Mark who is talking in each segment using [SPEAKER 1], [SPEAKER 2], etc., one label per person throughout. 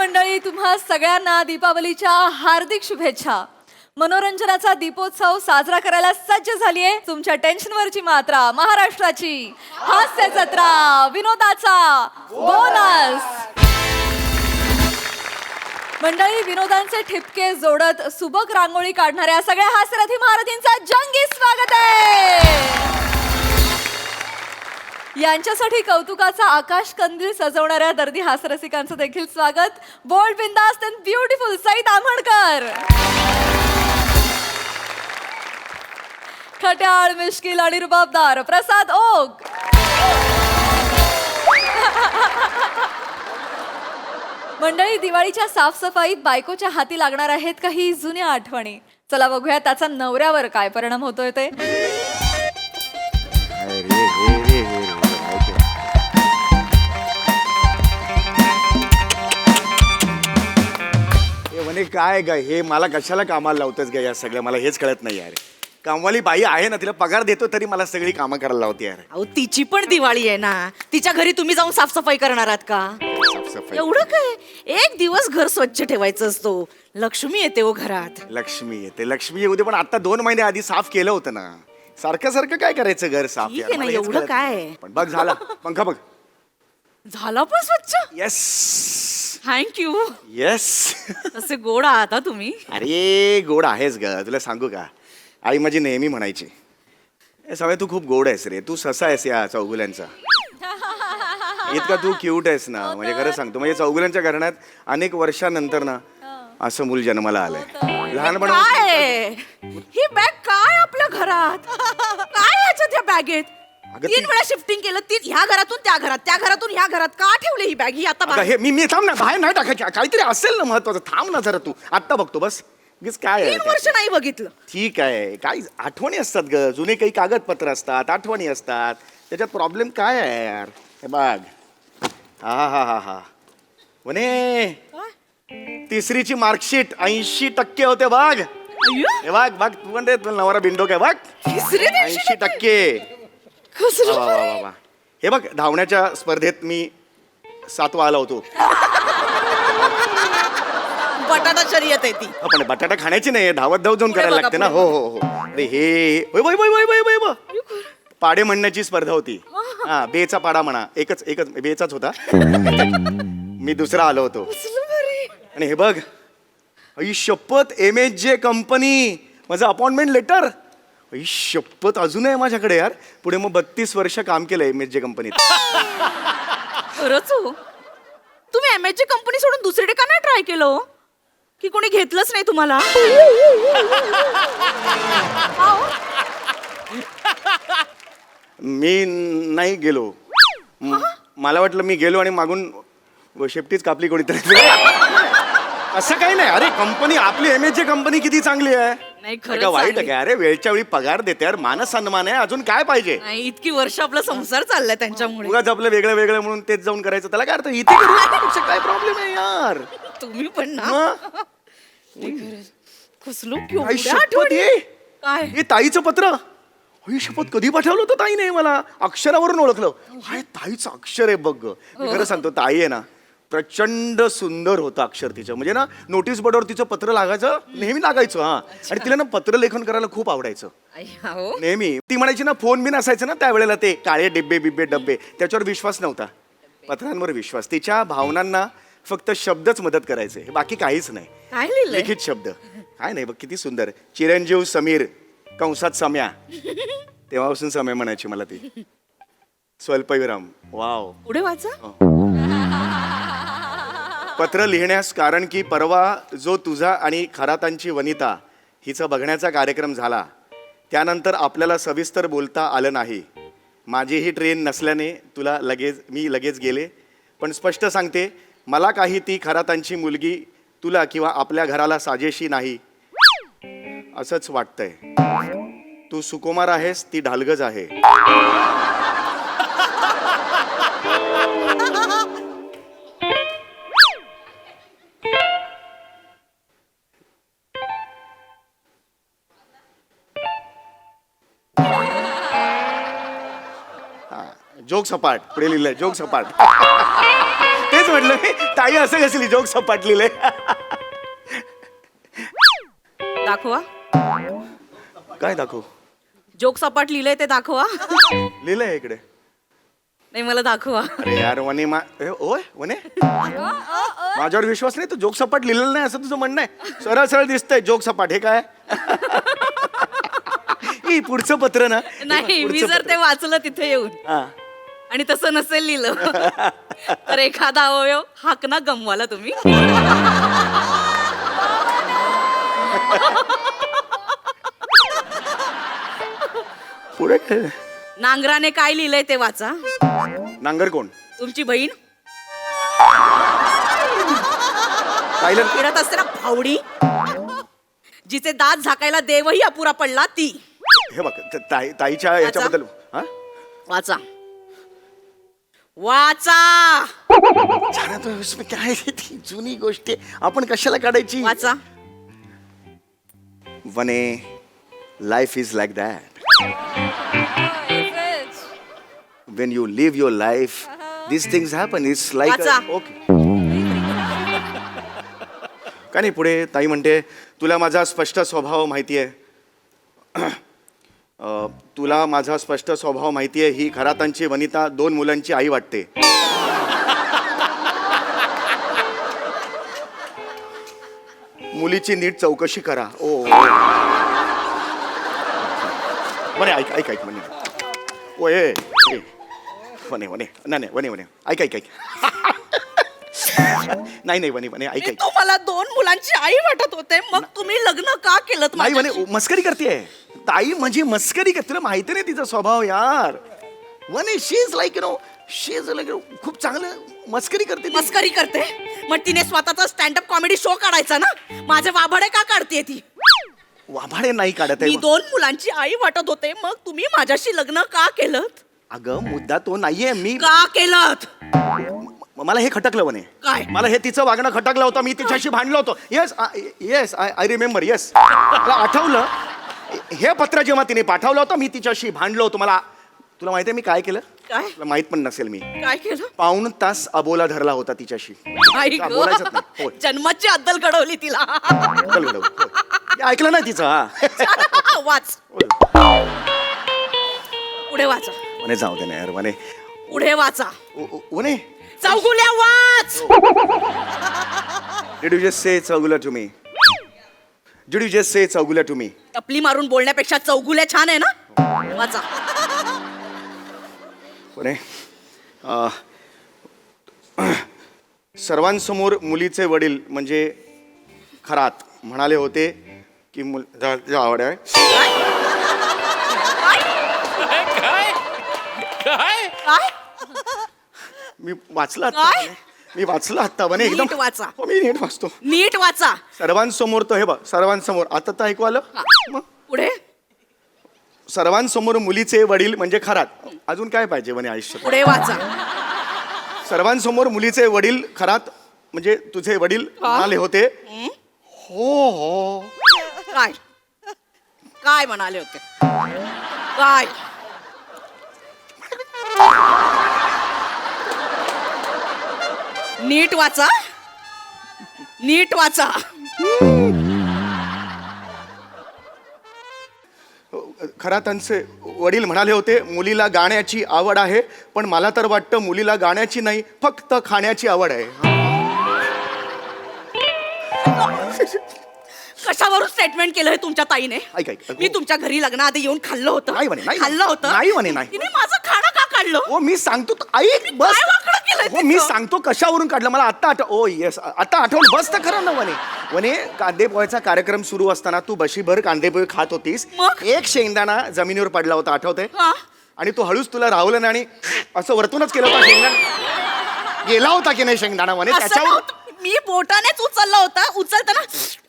[SPEAKER 1] मंडळी, तुम्हा सगळ्यांना दीपावलीच्या हार्दिक शुभेच्छा. मनोरंजनाचा दीपोत्सव साजरा करायला सज्ज झालीये तुमच्या टेन्शनवरची मात्रा, महाराष्ट्राची हास्य जत्रा, विनोदाचा बोनस. मंडळी, विनोदांचे ठिपके जोडत सुबक रांगोळी काढणाऱ्या सगळ्या हास्यरथी महारथींचं जंगी स्वागत आहे. यांच्यासाठी कौतुकाचा आकाश कंदील सजवणाऱ्या दर्दी हास्यरसिकांचं देखील स्वागत. बोल्ड, बिंदास्त अँड ब्युटिफुल सईद आंबणकर. खट्याळ, मिश्किल आणि रुबाबदार प्रसाद ओक. मंडळी, दिवाळीच्या साफसफाईत बायकोच्या हाती लागणार आहेत काही जुन्या आठवणी. चला बघूया त्याचा नवऱ्यावर काय परिणाम होतोय ते.
[SPEAKER 2] म्हणे काय ग हे मला कशाला कामाला लावतच ग या सगळं, मला हेच कळत नाही यार. कामवाली बाई आहे ना, तिला पगार देतो तरी मला सगळी कामं करायला लावते यार.
[SPEAKER 3] अहो तिची पण दिवाळी आहे ना, तिच्या घरी तुम्ही जाऊन साफसफाई करणार आहात का?
[SPEAKER 2] साफसफाई
[SPEAKER 3] एवढं काय, एक दिवस घर स्वच्छ ठेवायचं असतो. लक्ष्मी येते हो घरात.
[SPEAKER 2] लक्ष्मी येते, लक्ष्मी येऊ दे, पण आता 2 महिने आधी साफ केलं होतं ना. सारखं सारखं काय करायचं घर साफ
[SPEAKER 3] ठीक
[SPEAKER 2] यार,
[SPEAKER 3] आहे ना,
[SPEAKER 2] मला हेच
[SPEAKER 3] एवढं
[SPEAKER 2] कळत
[SPEAKER 3] काय?
[SPEAKER 2] नाही. पण बघ झाला पंखा बघ.
[SPEAKER 3] झाला पण स्वच्छ.
[SPEAKER 2] Yes
[SPEAKER 3] thank you.
[SPEAKER 2] येस.
[SPEAKER 3] तसे गोड आहात हा तुम्ही.
[SPEAKER 2] अरे गोड आहेस ग, तुला सांगू का, आई माझी नेहमी म्हणायची, ए सवय तू खूप गोड आहेस रे, तू ससा आहेस या चौगुल्यांचा. इतका तू क्यूट आहेस ना, म्हणजे खरं सांगतो, म्हणजे चौगुल्यांच्या घराण्यात अनेक वर्षानंतर ना असं मूल जन्माला आलंय. लहानपणा
[SPEAKER 3] काय ही बॅग काय आपल्या घरात? काय याच्यात या बॅगेत?
[SPEAKER 2] अगं
[SPEAKER 3] 3 वेळा शिफ्टिंग केलं, ह्या घरातून त्या घरात, त्या घरातून ह्या घरात. का ठेवले ही बॅग? ही आता
[SPEAKER 2] अगं हे मी थांब ना, बाहेर नाही टाकायची, काहीतरी असेल ना महत्वाचं. थांब ना जरा, तू आत्ता बघतो बस. उगीच काय आहे
[SPEAKER 3] 3 वर्ष
[SPEAKER 2] त्यात?
[SPEAKER 3] नाही बघितलं.
[SPEAKER 2] ठीक आहे, काही आठवणी असतात ग, जुने काही कागदपत्र असतात, आठवणी असतात, त्याच्यात प्रॉब्लेम काय आहे यार. हे बघ, हा हा हा हा म्हणे तिसरीची मार्कशीट 80% होते बघ. हे बघ बघ, तू म्हणते तुला नवरा बिंडो काय बघ.
[SPEAKER 3] तिसरी
[SPEAKER 2] 80%.
[SPEAKER 3] कसलं
[SPEAKER 2] वा, वा, वा, वा. हे बघ, धावण्याच्या स्पर्धेत मी 7वा आला होतो.
[SPEAKER 3] बटाटा शर्यत आहे ती.
[SPEAKER 2] पण बटाटा खाण्याची नाही, धावत धाव जाऊन
[SPEAKER 3] पुढे
[SPEAKER 2] करायला
[SPEAKER 3] बघा,
[SPEAKER 2] लागते ना.
[SPEAKER 3] पुढे.
[SPEAKER 2] हो हो हो. अरे हे वै वै वै वै वै वै पाडे म्हणण्याची स्पर्धा होती. हा, बेचा पाडा म्हणा, एकच एकच बेचाच होता. मी दुसरा आलो होतो. आणि हे बघ, आई शपथ, MHJ कंपनी, माझं अपॉइंटमेंट लेटर. आई शपथ, अजून आहे माझ्याकडे यार. पुढे मग 32 वर्ष काम केलं MHJ कंपनीत.
[SPEAKER 3] खरंच हो. तुम्ही MHJ कंपनी सोडून दुसरीकडे का नाही ट्राय केलं हो? की कोणी घेतलंच नाही तुम्हाला?
[SPEAKER 2] मी नाही गेलो. मला वाटलं मी गेलो आणि मागून शेपटीच कापली कोणीतरी. असं काही नाही. अरे कंपनी आपली MHJ कंपनी किती चांगली आहे.
[SPEAKER 3] नाही,
[SPEAKER 2] काय
[SPEAKER 3] खरंच
[SPEAKER 2] वाईट आहे
[SPEAKER 3] चांगली.
[SPEAKER 2] काय? अरे वेळच्या वेळी पगार देते यार, मान सन्मान आहे, अजून काय पाहिजे.
[SPEAKER 3] नाही, इतकी वर्ष आपला संसार चाललाय त्यांच्यामुळे.
[SPEAKER 2] उगाच आपलं वेगळं वेगळं म्हणून तेच जाऊन करायचं, त्याला काय अर्थ. इथे करू, काय प्रॉब्लेम आहे यार.
[SPEAKER 3] तुम्ही पण ना.
[SPEAKER 2] मग?
[SPEAKER 3] कसलो
[SPEAKER 2] आई शपथ,
[SPEAKER 3] काय
[SPEAKER 2] हे ताईचं पत्र. आई शपथ, कधी पाठवलं होतं ताईने मला, अक्षरावरून ओळखलं. हाय, ताईचं अक्षर आहे बघ. मी खरं सांगतो, ताई आहे ना, प्रचंड सुंदर होतं अक्षर तिचं. म्हणजे ना, नोटीस बोर्डवर तिचं पत्र लागायचं, नेहमी लागायचं. हा, आणि तिला ना पत्रलेखन करायला खूप आवडायचं नेहमी. ती म्हणायची ना, फोन बिन असायचं ना त्यावेळेला, ते काळे डिब्बे बिब्बे डब्बे, त्याच्यावर विश्वास नव्हता, पत्रांवर विश्वास. तिच्या भावनांना फक्त शब्दच मदत करायचे, बाकी काहीच नाही.
[SPEAKER 3] काय लिहिलंय?
[SPEAKER 2] लिखित शब्द काय नाही बघ, किती सुंदर. चिरंजीव समीर कंसात सम्या, तेव्हापासून समय म्हणायची मला ती. स्वल्पविराम. वाव.
[SPEAKER 3] पुढे वाचा.
[SPEAKER 2] पत्र लिहिण्यास कारण की परवा जो तुझा आणि खरातांची वनिता हिचा बघण्याचा कार्यक्रम झाला, त्यानंतर आपल्याला सविस्तर बोलता आलं नाही. माझीही ट्रेन नसल्याने मी लगेच गेले. पण स्पष्ट सांगते, मला काही ती खरातांची मुलगी तुला किंवा आपल्या घराला साजेशी नाही असंच वाटतंय. तू सुकुमार आहेस, ती ढालगज आहे. जोक सपाट पुढे लिहिलंय, जोक सपाट. तेच म्हटलं मी ताई असं कसली जोक सपाट लिहिले.
[SPEAKER 3] दाखवा.
[SPEAKER 2] काय दाखव?
[SPEAKER 3] जोक सपाट लिहिलंय ते दाखवा.
[SPEAKER 2] लिहिलंय इकडे.
[SPEAKER 3] नाही मला दाखवा.
[SPEAKER 2] अरे यार वने ओय वने माझ्यावर विश्वास नाही. तू जोक सपाट लिहिलेलं नाही असं तुझं म्हणणं आहे. सरळ सरळ दिसतंय जोक सपाट. हे काय? ई, पुढचं पत्र ना.
[SPEAKER 3] नाही मी
[SPEAKER 2] पुढचं
[SPEAKER 3] जर
[SPEAKER 2] पत्र.
[SPEAKER 3] ते वाचलं तिथे येऊन
[SPEAKER 2] हा.
[SPEAKER 3] आणि तसं नसेल लिहिलं तर एखादा अवयव हाकना गमवाला तुम्ही.
[SPEAKER 2] पुढे काय?
[SPEAKER 3] नांगराने काय लिहिलंय ते वाचा.
[SPEAKER 2] नांगर कोण?
[SPEAKER 3] तुमची बहीण
[SPEAKER 2] पाहिलं?
[SPEAKER 3] फिरत असते ना फावडी, जिचे दात झाकायला देवही अपुरा पडला ती.
[SPEAKER 2] हे बघ ताईच्या ह्याच्याबद्दल. हा?
[SPEAKER 3] वाचा वाचा
[SPEAKER 2] झालं तर इसमें काय आहे ती जुनी गोष्ट आहे. आपण कशाला काढायची?
[SPEAKER 3] वाचा.
[SPEAKER 2] वने life is like that. When you live your life, these things happen. It's like
[SPEAKER 3] वाचा.
[SPEAKER 2] okay. का नाही पुढे ताई म्हणते तुला माझा स्पष्ट स्वभाव माहिती आहे. तुला माझा स्पष्ट स्वभाव माहिती आहे. ही खरातांची वनिता 2 मुलांची आई वाटते. मुलीची नीट चौकशी करा. ओ म्हणे ऐक ऐक ऐक म्हणे. ओए वने वने नाही नाही वने वने ऐक ऐक ऐक. नाही नाही वने वने ऐक
[SPEAKER 3] मी
[SPEAKER 2] ऐक.
[SPEAKER 3] तुम्हाला 2 मुलांची आई वाटत होते मग तुम्ही लग्न का केलं?
[SPEAKER 2] नाही वने मस्करी करतेय ताई. म्हणजे मस्करी करते. तुला माहिती नाही तिचा स्वभाव यार. वने she is like you know she is like खूप चांगलं मस्करी करते ती.
[SPEAKER 3] मस्करी करते. मग तिने स्वतःचा स्टँडअप कॉमेडी शो काढायचा ना. माझे वाभाडे का काढते ती?
[SPEAKER 2] वाभाडे नाही काढत
[SPEAKER 3] मी
[SPEAKER 2] आहे.
[SPEAKER 3] 2 मुलांची आई वाटत होते मग तुम्ही माझ्याशी लग्न का केलं?
[SPEAKER 2] अगं मुद्दा तो नाहीये. मी
[SPEAKER 3] का केलं?
[SPEAKER 2] मला हे खटकलं वने.
[SPEAKER 3] काय?
[SPEAKER 2] मला हे तिचं वागणं खटकलं होतं. मी तिच्याशी भांडलो होतो. Yes yes I remember. Yes मला आठवलं. हे पत्र जेव्हा तिने पाठवलं होतं मी तिच्याशी भांडलो होतो. मला तुला माहिती आहे मी काय केलं?
[SPEAKER 3] काय
[SPEAKER 2] तुला माहित पण नसेल. मी
[SPEAKER 3] काय केलं?
[SPEAKER 2] 1.5 तास अबोला धरला होता तिच्याशी.
[SPEAKER 3] आई
[SPEAKER 2] का
[SPEAKER 3] गं.
[SPEAKER 2] बोलायचंच नाही. होय.
[SPEAKER 3] जन्माची अद्दल घडवली तिला.
[SPEAKER 2] चल गडबड. होय. हे ऐकलं नाही तिचं. हा
[SPEAKER 3] वाच. पुढे वाचा.
[SPEAKER 2] म्हणे जाऊ दे ना यार म्हणे.
[SPEAKER 3] पुढे वाचा.
[SPEAKER 2] म्हणे
[SPEAKER 3] चौगुल्या वाच.
[SPEAKER 2] Did you just say चौगुल्या to me? Did you just say चौगुल्या to me?
[SPEAKER 3] टपली मारून बोलण्यापेक्षा चौगुल्या छान आहे ना. वाचा.
[SPEAKER 2] म्हणे सर्वांसमोर मुलीचे वडील म्हणजे खरात म्हणाले होते की आवड आहे.
[SPEAKER 3] काय?
[SPEAKER 2] मी वाचलं आता
[SPEAKER 3] काय?
[SPEAKER 2] म्हणे. मी वाचलं आता म्हणे एकदम.
[SPEAKER 3] नीट वाचा.
[SPEAKER 2] हो, मी नीट वाचतो.
[SPEAKER 3] नीट वाचा.
[SPEAKER 2] सर्वांसमोर तो हे बघ सर्वांसमोर आता तर ऐकू आलं. मग
[SPEAKER 3] पुढे
[SPEAKER 2] सर्वांसमोर मुलीचे वडील म्हणजे खरात. अजून काय पाहिजे म्हणे आयुष्यात.
[SPEAKER 3] पुढे वाचा.
[SPEAKER 2] सर्वांसमोर मुलीचे वडील खरात म्हणजे तुझे वडील म्हणाले होते. हो हो.
[SPEAKER 3] काय काय म्हणाले होते? काय? नीट वाचा. नीट वाचा.
[SPEAKER 2] खरातांचे वडील म्हणाले होते मुलीला गाण्याची आवड आहे पण मला तर वाटतं मुलीला गाण्याची नाही फक्त खाण्याची आवड आहे.
[SPEAKER 3] कशावरून स्टेटमेंट केलं हे तुमच्या ताईने?
[SPEAKER 2] ऐक, ऐक.
[SPEAKER 3] मी तुमच्या घरी लग्नाआधी येऊन खाल्लं होतं.
[SPEAKER 2] नाही म्हणे, नाही.
[SPEAKER 3] खाल्लं होतं.
[SPEAKER 2] नाही म्हणे, नाही.
[SPEAKER 3] तिने माझं खाणं का काढलं?
[SPEAKER 2] हो मी सांगतो ऐक बस.
[SPEAKER 3] काय वाकडं केलंय
[SPEAKER 2] हो मी
[SPEAKER 3] तिचं?
[SPEAKER 2] सांगतो कशावरून काढलं मला आता ओ येस आता आठवलं. बस तर खरं ना वने. वने कांदे पोह्याचा कार्यक्रम सुरू असताना तू बशीभर कांदे पोहे खात होतीस.
[SPEAKER 3] मग?
[SPEAKER 2] एक शेंगदाणा जमिनीवर पडला होता आठवतंय.
[SPEAKER 3] हा.
[SPEAKER 2] आणि तू हळूच तुला राहुलं नाही आणि असं वरतूनच केलं होता शेंगदाणा. गेला होता की नाही शेंगदाणा वने
[SPEAKER 3] असं
[SPEAKER 2] त्याच्यावर.
[SPEAKER 3] नव्हतं. मी बोटानेच उचलला होता. उचलताना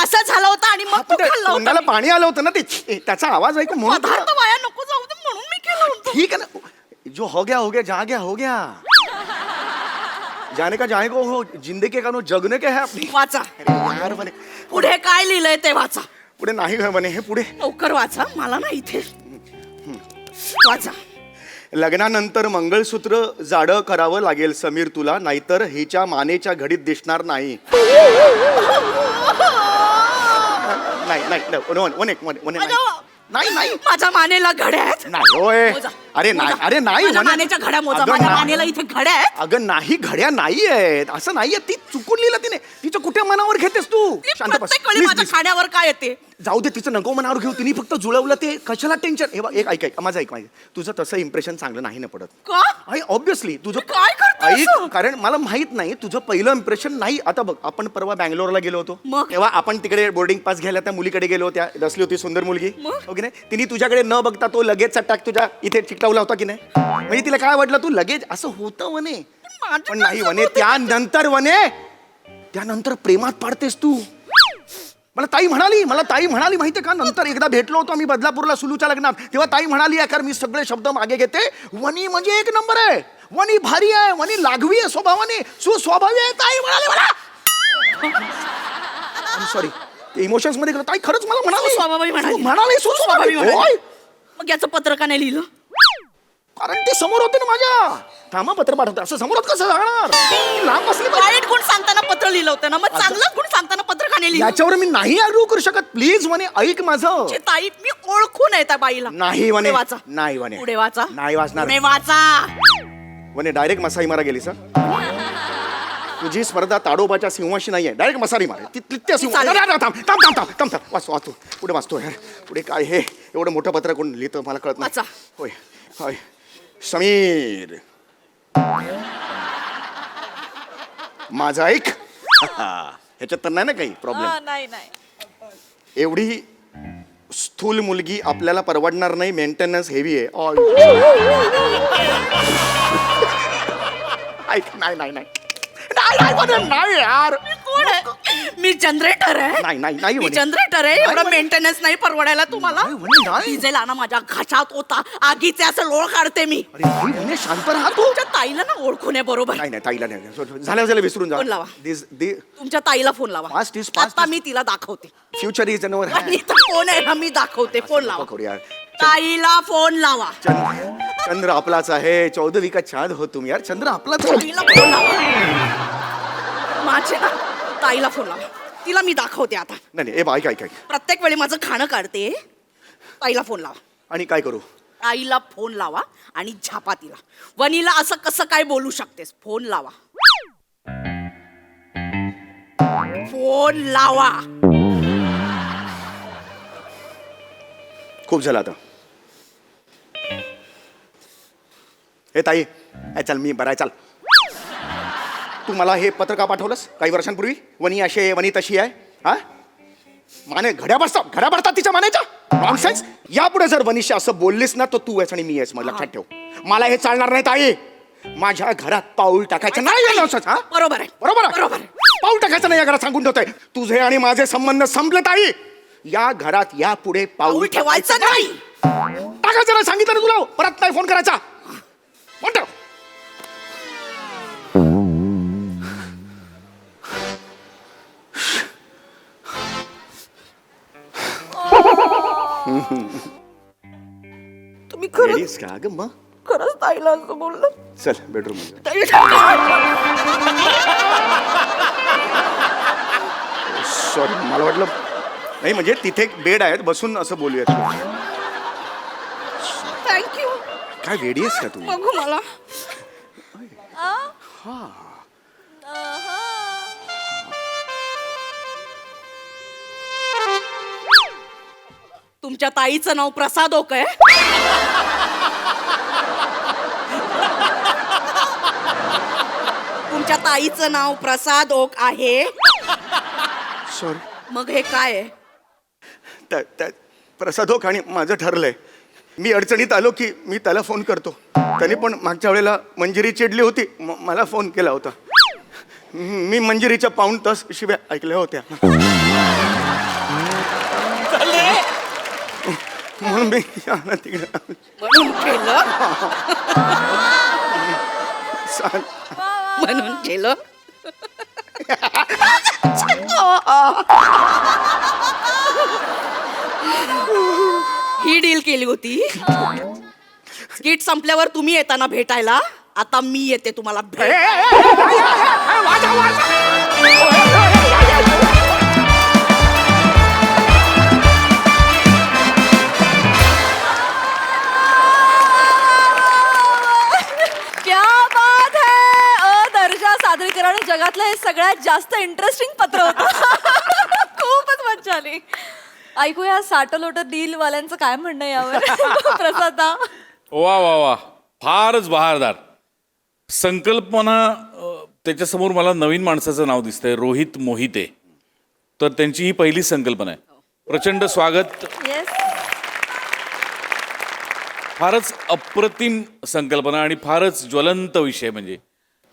[SPEAKER 3] असं झालं होतं आणि मग तो खाल्ला
[SPEAKER 2] तोंडाला
[SPEAKER 3] होता.
[SPEAKER 2] पाणी आलं होतं ना ते त्याचा आवाज ऐकून म्हणून
[SPEAKER 3] पदार्थ वाया नको जाऊ दे म्हणून मी केलं होतं.
[SPEAKER 2] ठीक है ना. जो हो गया जा गया हो गया. जाने का जाने को हो जिंदगी का नो जगने के है अपनी.
[SPEAKER 3] वाचा.
[SPEAKER 2] अरे यार म्हणे
[SPEAKER 3] पुढे काय लिहिलंय ते वाचा.
[SPEAKER 2] पुढे नाही म्हणे हे पुढे
[SPEAKER 3] लवकर वाचा. मला ना इथे वाचा.
[SPEAKER 2] लग्नानंतर मंगळसूत्र जाडं करावं लागेल समीर तुला, नाहीतर हिच्या मानेच्या घडीत दिसणार नाही. नाही नाही
[SPEAKER 3] माझ्या मानेला घड्या आहेत.
[SPEAKER 2] नाही होय.
[SPEAKER 3] मोजा.
[SPEAKER 2] अरे नाही, अरे नाही
[SPEAKER 3] माझ्या
[SPEAKER 2] वने.
[SPEAKER 3] मानेच्या घड्या मोजा.
[SPEAKER 2] अगं
[SPEAKER 3] माझ्या
[SPEAKER 2] ना-
[SPEAKER 3] मानेला इथे घड्या आहेत.
[SPEAKER 2] अगं नाही, घड्या नाही आहेत, असं नाहीये. ती चुकून लिहिलं तिने. तिच्या कुठे मनावर घेतेस तू?
[SPEAKER 3] ती
[SPEAKER 2] शांत बस.
[SPEAKER 3] प्रत्येक वेळी
[SPEAKER 2] Please,
[SPEAKER 3] माझ्या
[SPEAKER 2] please.
[SPEAKER 3] खाण्यावर काय येते?
[SPEAKER 2] जाऊ दे, तिचं नको मनावर घेऊ. तिने फक्त जुळवलं ते, कशाला टेन्शन. हे बघ, एक ऐक माझं ऐक. तुझं तसं इम्प्रेशन चांगलं नाही ना पडत.
[SPEAKER 3] का?
[SPEAKER 2] ऑब्विसली तुझं
[SPEAKER 3] काय करतोय असं?
[SPEAKER 2] ऐक, कारण मला माहित नाही तुझं पहिलं इम्प्रेशन नाही. आता बघ, आपण परवा बँगलोरला गेलो होतो,
[SPEAKER 3] मग?
[SPEAKER 2] तेव्हा आपण तिकडे बोर्डिंग पास घ्यायला त्या मुलीकडे गेलो. त्या दसली होती, सुंदर मुलगी.
[SPEAKER 3] मग?
[SPEAKER 2] ओके नाही, तिने तुझ्याकडे न बघता तो लगेच टाक तुझ्या इथे चिकटवला होता की नाही? म्हणजे तिला काय वाटलं, तू लगेच असं होतं वने.
[SPEAKER 3] माझं
[SPEAKER 2] पण नाही
[SPEAKER 3] कसं
[SPEAKER 2] वने,
[SPEAKER 3] होतं?
[SPEAKER 2] त्यानंतर प्रेमात पाडतेस तू. मला ताई म्हणाली माहितीये का, नंतर एकदा भेटलो होतो आम्ही बदलापूरला सुलूच्या लग्नात, तेव्हा ताई म्हणाली, यार मी सगळे शब्द मागे घेते, वनी म्हणजे एक नंबर आहे, वनी भारी आहे, वनी लागवी आहे स्वभावाने, सुस्वभावी आहे. ताई म्हणाली मला सॉरी, इमोशन्स मध्ये गेलो. ताई खरंच मला
[SPEAKER 3] सुस्वभावी म्हणाली.
[SPEAKER 2] म्हणाली सुस्वभावी.
[SPEAKER 3] म्हणाली.
[SPEAKER 2] होय.
[SPEAKER 3] मग याचं पत्र का नाही लिहिलं?
[SPEAKER 2] कारण ते समोर होते ना माझ्या. थांबा, पत्र पाठवते. असं समोर कसं जाणार? लांब असले पाहिजे.
[SPEAKER 3] वाईट गुण सांगताना पत्र लिहिलं होतं ना, मग चांगलं गुण सांगताना पत्र का नाही लिहिलं?
[SPEAKER 2] याच्यावर मी नाही अग्रू करू शकत. प्लीज वने, ऐक माझं.
[SPEAKER 3] ची ताई, मी ओळखून आहे त्या बाईला.
[SPEAKER 2] नाही वने,
[SPEAKER 3] पुढे वाचा.
[SPEAKER 2] नाही वने,
[SPEAKER 3] पुढे वाचा.
[SPEAKER 2] नाही वाचणार.
[SPEAKER 3] पुढे वाचा.
[SPEAKER 2] वने डायरेक्ट मसाई मारा गेली सर. तुझी स्पर्धा ताडोबाच्या सिंहाशी नाहीये, डायरेक्ट मसारी मार. त्या सिंह.
[SPEAKER 3] चालेल.
[SPEAKER 2] थांब वाचतो पुढे वाचतो यार. पुढे काय हे एवढं मोठं पत्र कोण लिहितं मला कळत नाही.
[SPEAKER 3] वाचा.
[SPEAKER 2] होय होय. समीर, माझं ऐक. ह्याच्यात तर नाही ना काही प्रॉब्लेम.
[SPEAKER 1] नाही नाही.
[SPEAKER 2] एवढी स्थूल मुलगी आपल्याला परवडणार नाही, मेंटेनन्स हेवी आहे. ऐक, नाही नाही नाही नाही यार.
[SPEAKER 3] कोण आहे? मी जनरेटर आहे.
[SPEAKER 2] नाही
[SPEAKER 3] मी
[SPEAKER 2] वने.
[SPEAKER 3] जनरेटर आहे. एवढं मेंटेनन्स नाही परवडायला तुम्हाला.
[SPEAKER 2] नाही, वने, नाही.
[SPEAKER 3] डिझेल आणा, माझ्या घशात होता आगीचे असं लोळ काढते मी.
[SPEAKER 2] अरे वने, शांत राहा तू.
[SPEAKER 3] तुमच्या ताईला ना ओळखून आहे बरोबर.
[SPEAKER 2] नाही ताईला नाही. झालं विसरून जा.
[SPEAKER 3] फोन लावा.
[SPEAKER 2] दिस
[SPEAKER 3] तुमच्या ताईला फोन लावा.
[SPEAKER 2] Past is past
[SPEAKER 3] आता
[SPEAKER 2] is-
[SPEAKER 3] मी तिला दाखवते.
[SPEAKER 2] Future is Anwar.
[SPEAKER 3] आणि इथं फोन आहे ना, मी दाखवते. फोन लावा.
[SPEAKER 2] यार.
[SPEAKER 3] ताईला फोन लावा.
[SPEAKER 2] चंद्र आपलाच आहे, 14वी का चांद हो तुम यार. चंद्र आपलाच आहे.
[SPEAKER 3] ताईला फोन लावा. माझे ना, ताईला फोन लावा. तिला मी दाखवते आता.
[SPEAKER 2] नाही ए बाई, काय
[SPEAKER 3] प्रत्येक वेळी माझं खाणं काढते. ताईला फोन लावा.
[SPEAKER 2] आणि काय करू?
[SPEAKER 3] ताईला फोन लावा आणि झापा तिला. वनीला असं कसं काय बोलू शकतेस? फोन लावा. फोन लावा.
[SPEAKER 2] खूप झालं आता. हे ताई, चल मी बराय, चाल. तू मला हे पत्र का पाठवलंस काही वर्षांपूर्वी? वनी अशी आहे, वनी तशी आहे. हा, माने घड्या भरतात तिच्या मानेच्या. नॉनसेन्स. यापुढे जर वनीशी असं बोललीस ना, तर तू आहेस आणि मी आहेस. मला लक्षात ठेव. मला हे चालणार नाही ताई. माझ्या घरात पाऊल टाकायचं नाही. नॉनसेन्स. हा,
[SPEAKER 3] बरोबर आहे.
[SPEAKER 2] बरोबर
[SPEAKER 3] बरोबर आहे.
[SPEAKER 2] पाऊल टाकायचं नाही या घरात, सांगून ठेवतोय. तुझे आणि माझे संबंध संपले ताई. या घरात यापुढे पाऊल
[SPEAKER 3] पाऊल ठेवायचं नाही.
[SPEAKER 2] टाकायचं नाही, सांगितलं ना तुला. परत नाही फोन करायचा. म्हणतो
[SPEAKER 3] तुम्ही खरंच
[SPEAKER 2] लेडीज का ग मग?
[SPEAKER 3] खरंच ताईला असं बोललं?
[SPEAKER 2] चल बेडरूम मध्ये. सॉरी, मला वाटलं नाही, म्हणजे तिथे एक बेड आहेत, बसून असं बोलूयात.
[SPEAKER 3] थँक्यू.
[SPEAKER 2] काय वेडी आहेस का तू?
[SPEAKER 3] बघू मला. तुमच्या ताईचं नाव प्रसाद ओक आहे. तुमच्या ताईचं नाव प्रसाद ओक आहे.
[SPEAKER 2] सॉरी.
[SPEAKER 3] मग हे काय आहे?
[SPEAKER 2] प्रसाद हो, आणि माझं ठरलंय, मी अडचणीत आलो की मी त्याला फोन करतो. त्याने पण मागच्या वेळेला मंजिरी चिडली होती, मला फोन केला होता. मी मंजिरीच्या पाऊण तास शिव्या ऐकल्या होत्या. म्हणून मी तिकडे
[SPEAKER 3] म्हणून केलं. म्हणून केलं. ही डील केली होती. स्किट संपल्यावर तुम्ही येताना भेटायला, आता मी येते तुम्हाला भेट.
[SPEAKER 1] क्या बात है. दर्जा सादरीकरण जगातलं हे सगळ्यात जास्त इंटरेस्टिंग पत्र होतं. खूपच मजा आली. ऐकूया साटलोट डील वाल्यांचं काय म्हणणं यावर. प्रसादा.
[SPEAKER 4] वा वा वा, फारच बहारदार संकल्पना. त्याच्यासमोर मला नवीन माणसाचं नाव दिसतंय, रोहित मोहिते. तर त्यांची ही पहिली संकल्पना आहे. प्रचंड स्वागत.
[SPEAKER 1] येस.
[SPEAKER 4] फारच अप्रतिम संकल्पना आणि फारच ज्वलंत विषय. म्हणजे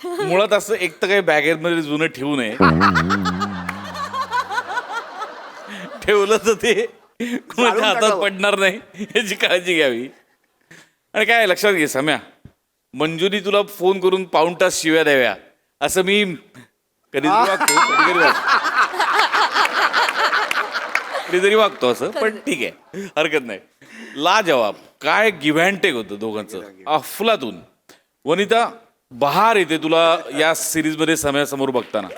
[SPEAKER 4] मुळात असं एक तर काही बॅगेमध्ये जुनं ठेवू नये. ठेवलं तर ते कोणाच्या हातात पडणार नाही याची काळजी घ्यावी. आणि काय लक्षात घे सम्या, मंजुरी तुला फोन करून पाऊण तास शिव्या द्याव्या असं मी कधीतरी वागतो, कधीतरी वागतो असं, पण ठीक आहे, हरकत नाही. लाजवाब. काय गिव्ह अँड टेक होतं दोघांचं, अफलातून. वनिता, बहार येते तुला या सिरीजमध्ये सम्यासमोर बघताना.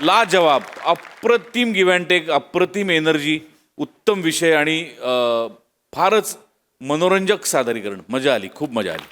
[SPEAKER 4] लाजवाब, अप्रतिम गिव्ह अँड टेक, अप्रतिम एनर्जी, उत्तम विषय आणि फारच मनोरंजक सादरीकरण. मजा आली, खूप मजा आली.